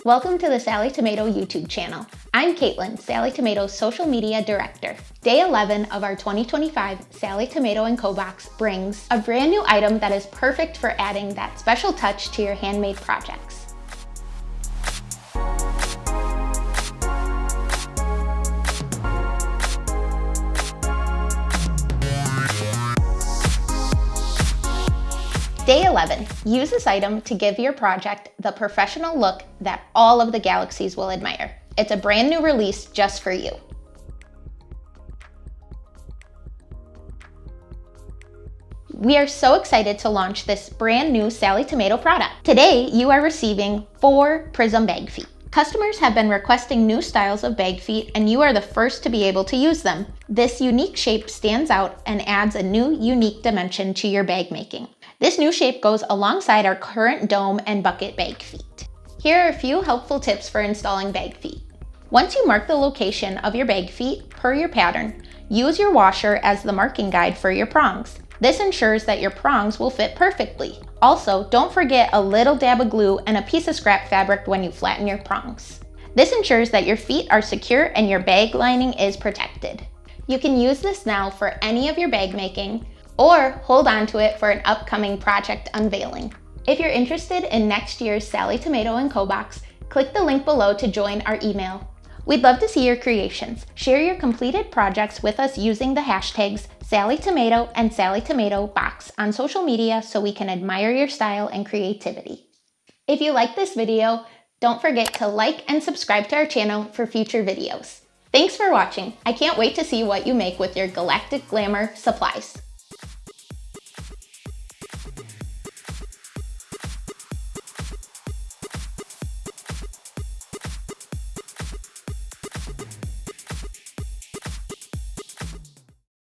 Welcome to the Sallie Tomato YouTube channel. I'm Caitlin, Sallie Tomato's social media director. Day 11 of our 2025 Sallie Tomato Co box brings a brand new item that is perfect for adding that special touch to your handmade projects. Day 11, use this item to give your project the professional look that all of the galaxies will admire. It's a brand new release just for you. We are so excited to launch this brand new Sallie Tomato product. Today, you are receiving 4 prism bag feet. Customers have been requesting new styles of bag feet, and you are the first to be able to use them. This unique shape stands out and adds a new, unique dimension to your bag making. This new shape goes alongside our current dome and bucket bag feet. Here are a few helpful tips for installing bag feet. Once you mark the location of your bag feet per your pattern, use your washer as the marking guide for your prongs. This ensures that your prongs will fit perfectly. Also, don't forget a little dab of glue and a piece of scrap fabric when you flatten your prongs. This ensures that your feet are secure and your bag lining is protected. You can use this now for any of your bag making, or hold on to it for an upcoming project unveiling. If you're interested in next year's Sallie Tomato Co box, click the link below to join our email. We'd love to see your creations. Share your completed projects with us using the hashtags Sallie Tomato and Sallie Tomato Box on social media so we can admire your style and creativity. If you like this video, don't forget to like and subscribe to our channel for future videos. Thanks for watching. I can't wait to see what you make with your galactic glamour supplies.